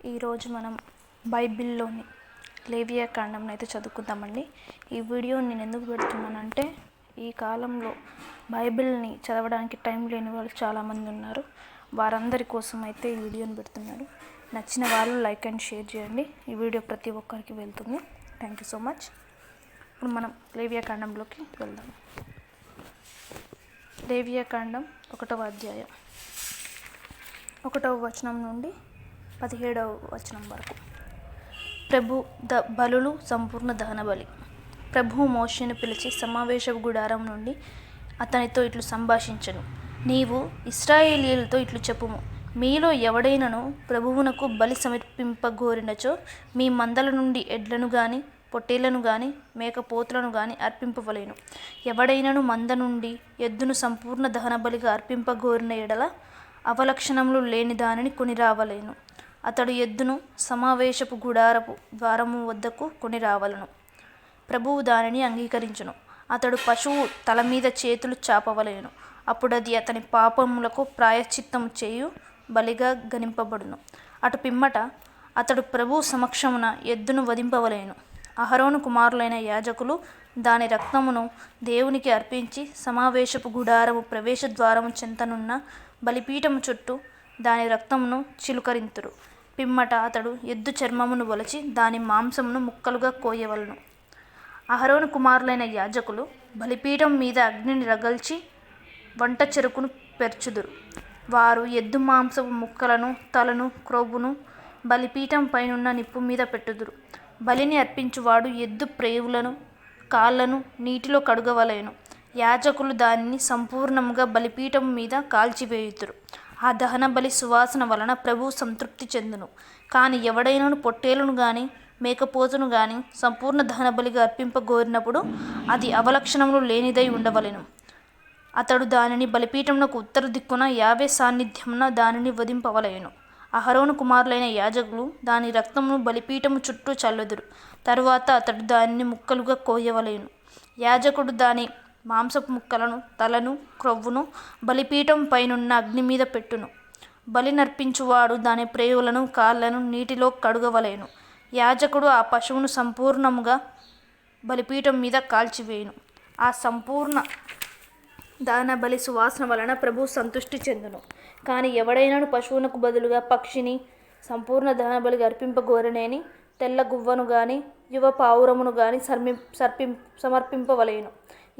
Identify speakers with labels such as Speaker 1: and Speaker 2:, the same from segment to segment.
Speaker 1: ఈరోజు మనం బైబిల్లోని లేవియా కాండంను అయితే చదువుకుందామండి. ఈ వీడియో నేను ఎందుకు పెడుతున్నానంటే, ఈ కాలంలో బైబిల్ని చదవడానికి టైం లేని వాళ్ళు చాలామంది ఉన్నారు. వారందరి కోసం అయితే ఈ వీడియోని పెడుతున్నాను. నచ్చిన వాళ్ళు లైక్ అండ్ షేర్ చేయండి. ఈ వీడియో ప్రతి ఒక్కరికి వెళ్తుంది. Thank you so much. ఇప్పుడు మనం లేవియా కాండంలోకి వెళ్దాం. లేవియా కాండం 1వ అధ్యాయం 1వ వచనం నుండి 17వ వచనం వరకు. ప్రభు బలులు సంపూర్ణ దహన బలి. ప్రభువు మోషేను పిలిచి సమావేశపు గుడారం నుండి అతనితో ఇట్లు సంభాషించెను. నీవు ఇశ్రాయేలీయులతో ఇట్లు చెప్పుము, మీలో ఎవడైనను ప్రభువునకు బలి సమర్పింపగోరినచో మీ మందల నుండి ఎడ్లను గాని పొట్టేళ్లను గాని మేకపోతులను గాని అర్పింపవలెను. ఎవడైనను మంద నుండి ఎద్దును సంపూర్ణ దహన బలిగా అర్పింపగోరిన ఎడల అవలక్షణములు లేని దానిని కొనిరావలేను. అతడు ఎద్దును సమావేశపు గుడారపు ద్వారము వద్దకు కొనిరావలను. ప్రభువు దానిని అంగీకరించును. అతడు పశువు తల మీద చేతులు చాపవలేను. అప్పుడది అతని పాపములకు ప్రాయశ్చిత్తము చేయు బలిగా గణింపబడును. అటు పిమ్మట అతడు ప్రభువు సమక్షమున ఎద్దును వధింపవలేను. అహరోను కుమారులైన యాజకులు దాని రక్తమును దేవునికి అర్పించి సమావేశపు గుడారము ప్రవేశ ద్వారము చెంతనున్న బలిపీఠము చుట్టూ దాని రక్తమును చిలుకరింతురు. పిమ్మట అతడు ఎద్దు చర్మమును ఒలిచి దాని మాంసమును ముక్కలుగా కోయవలను. అహరోను కుమారులైన యాజకులు బలిపీఠం మీద అగ్నిని రగల్చి వంట చెరుకును పెర్చుదురు. వారు ఎద్దు మాంసపు ముక్కలను తలను క్రొవ్వును బలిపీఠం పైనున్న నిప్పు మీద పెట్టుదురు. బలిని అర్పించువాడు ఎద్దు ప్రేవులను కాళ్లను నీటిలో కడుగవలెను. యాజకులు దానిని సంపూర్ణముగా బలిపీఠం మీద కాల్చివేయుదురు. ఆ దహన బలి సువాసన వలన ప్రభువు సంతృప్తి చెందును. కాని ఎవడైనను పొట్టేలును గాని మేకపోతును గాని సంపూర్ణ దహన బలిగా అర్పింపగోరినప్పుడు అది అవలక్షణములు లేనిదై ఉండవలెను. అతడు దానిని బలిపీఠమునకు ఉత్తర దిక్కున యావే సాన్నిధ్యమున దానిని వధింపవలెను. అహరోను కుమారులైన యాజకులు దాని రక్తమును బలిపీఠము చుట్టూ చల్లుదురు. తరువాత అతడు దానిని ముక్కలుగా కోయవలెను. యాజకుడు దాని మాంసపు ముక్కలను తలను క్రొవ్వును బలిపీఠం పైనున్న అగ్ని మీద పెట్టును. బలి నర్పించువాడు దాని ప్రేవులను కాళ్లను నీటిలో కడుగవలెను. యాజకుడు ఆ పశువును సంపూర్ణముగా బలిపీఠం మీద కాల్చివేయును. ఆ సంపూర్ణ దహన బలి సువాసన వలన ప్రభువు సంతృష్టి చెందును. కాని ఎవడైనను పశువునకు బదులుగా పక్షిని సంపూర్ణ దహన బలిగా అర్పింపగోరనేని తెల్ల గువ్వను గాని యువ పావురమును గాని సమర్పింపవలెను.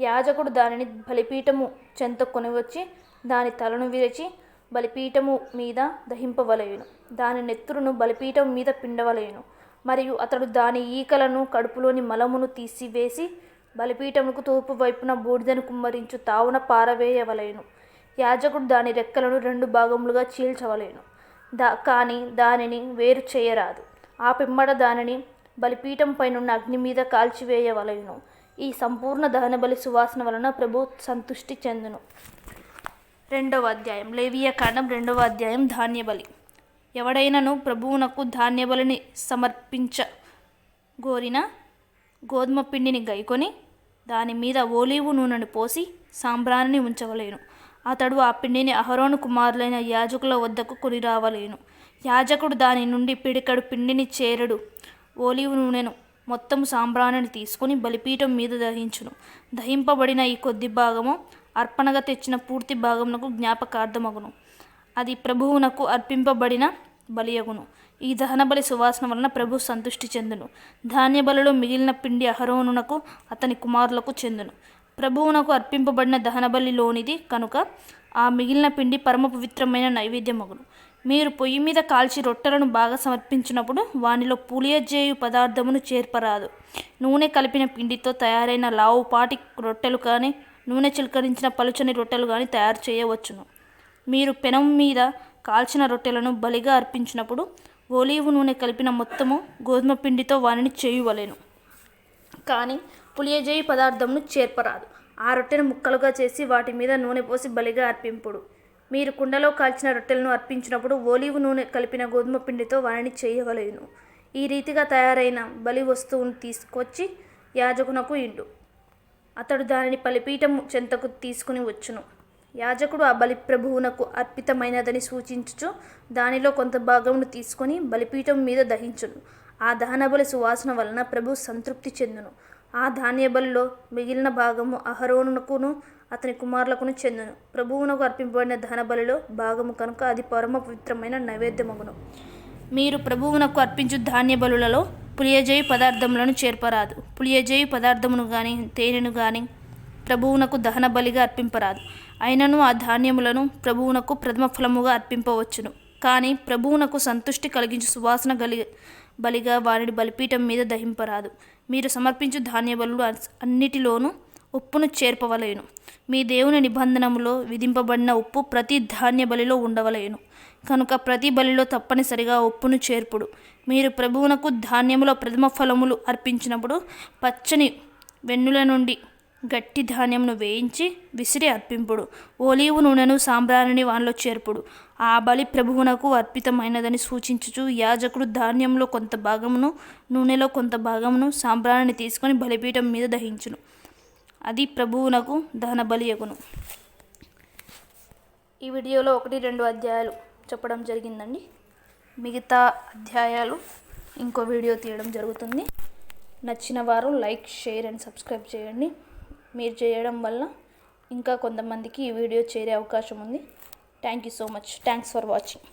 Speaker 1: యాజకుడు దానిని బలిపీఠము చెంత కొనివచ్చి దాని తలను విరచి బలిపీఠము మీద దహింపవలెను. దాని నెత్తురును బలిపీఠం మీద పిండవలెను. మరియు అతడు దాని ఈకలను కడుపులోని మలమును తీసివేసి బలిపీఠముకు తూర్పు వైపున బూడిదను కుమ్మరించు తావున పారవేయవలెను. యాజకుడు దాని రెక్కలను 2 భాగములుగా చీల్చవలెను. కాని దానిని వేరు చేయరాదు. ఆ పిమ్మట దానిని బలిపీఠం పైనున్న అగ్ని మీద కాల్చివేయవలెను. ఈ సంపూర్ణ దహన బలి సువాసన వలన ప్రభు సంతృష్టి చెందును. 2వ అధ్యాయం లేవియా కాండం 2వ అధ్యాయం ధాన్యబలి. ఎవడైనను ప్రభువునకు ధాన్యబలిని సమర్పించగోరిన గోధుమ పిండిని గైకొని దాని మీద ఓలీవు నూనెను పోసి సాంబ్రాణిని ఉంచవలేను. అతడు ఆ పిండిని అహరోను కుమారులైన యాజకుల వద్దకు కొనిరావలేను. యాజకుడు దాని నుండి పిడికెడు పిండిని చేరెడు ఓలీవు నూనెను మొత్తము సాంబ్రాణిని తీసుకుని బలిపీఠం మీద దహించును. దహింపబడిన ఈ కొద్ది భాగము అర్పణగా తెచ్చిన పూర్తి భాగమునకు జ్ఞాపకార్థమగును. అది ప్రభువునకు అర్పింపబడిన బలియగును. ఈ దహన బలి సువాసన వలన ప్రభు సంతృష్టి చెందును. ధాన్య బలిలో మిగిలిన పిండి అహరోనునకు అతని కుమారులకు చెందును. ప్రభువునకు అర్పింపబడిన దహన బలిలోనిది కనుక ఆ మిగిలిన పిండి పరమ పవిత్రమైన నైవేద్యమగును. మీరు పొయ్యి మీద కాల్చి రొట్టెలను బాగా సమర్పించినప్పుడు వానిలో పులియజేయు పదార్థమును చేర్పరాదు. నూనె కలిపిన పిండితో తయారైన లావుపాటి రొట్టెలు కానీ నూనె చిలకరించిన పలుచని రొట్టెలు కానీ తయారు చేయవచ్చును. మీరు పెనం మీద కాల్చిన రొట్టెలను బలిగా అర్పించినప్పుడు ఓలీవు నూనె కలిపిన మొత్తము గోధుమ పిండితో వానిని చేయువలెను. కానీ పులియజేయు పదార్థమును చేర్పరాదు. ఆ రొట్టెను ముక్కలుగా చేసి వాటి మీద నూనె పోసి బలిగా అర్పింపుడు. మీరు కుండలో కాల్చిన రొట్టెలను అర్పించినప్పుడు ఓలీవు నూనె కలిపిన గోధుమ పిండితో వానిని చేయవలెను. ఈ రీతిగా తయారైన బలి వస్తువును తీసుకొచ్చి యాజకునకు ఇండు. అతడు దానిని బలిపీఠము చెంతకు తీసుకుని వచ్చును. యాజకుడు ఆ బలి ప్రభువునకు అర్పితమైనదని సూచించుచు దానిలో కొంత భాగమును తీసుకొని బలిపీఠం మీద దహించును. ఆ దహనబలి సువాసన వలన ప్రభు సంతృప్తి చెందును. ఆ ధాన్య బలిలో మిగిలిన భాగము అహరోనుకును అతని కుమారులకును చెందును. ప్రభువునకు అర్పింపబడిన దహన బలిలో భాగము కనుక అది పరమ పవిత్రమైన నైవేద్యమగును. మీరు ప్రభువునకు అర్పించు ధాన్య బలులలో పులియజేయు పదార్థములను చేర్పరాదు. పులియజేయు పదార్థమును గాని తేనెను గాని ప్రభువునకు దహన బలిగా అర్పింపరాదు. అయినను ఆ ధాన్యములను ప్రభువునకు ప్రథమ ఫలముగా అర్పింపవచ్చును. కానీ ప్రభువునకు సంతుష్టి కలిగించు సువాసన బలిగా వారిని బలిపీఠం మీద దహింపరాదు. మీరు సమర్పించు ధాన్య బలులు అన్నిటిలోనూ ఉప్పును చేర్పవలెను. మీ దేవుని నిబంధనములో విధింపబడిన ఉప్పు ప్రతి ధాన్య బలిలో ఉండవలెను కనుక ప్రతి బలిలో తప్పనిసరిగా ఉప్పును చేర్పుడు. మీరు ప్రభువునకు ధాన్యములో ప్రథమ ఫలములు అర్పించినప్పుడు పచ్చని వెన్నుల నుండి గట్టి ధాన్యమును వేయించి విసిరి అర్పింపుడు. ఓలీవు నూనెను సాంబ్రాణిని వానిలో చేర్పుడు. ఆ బలి ప్రభువునకు అర్పితమైనదని సూచించుచు యాజకుడు ధాన్యంలో కొంత భాగమును నూనెలో కొంత భాగమును సాంబ్రాణిని తీసుకొని బలిపీఠం మీద దహించును. అది ప్రభువునకు దహన బలియగును. ఈ వీడియోలో 1-2 అధ్యాయాలు చెప్పడం జరిగిందండి. మిగతా అధ్యాయాలు ఇంకో వీడియో తీయడం జరుగుతుంది. నచ్చిన వారు లైక్, షేర్ అండ్ సబ్స్క్రైబ్ చేయండి. మీరు చేయడం వల్ల ఇంకా కొంతమందికి ఈ వీడియో చేరే అవకాశం ఉంది. Thank you so much. Thanks for watching.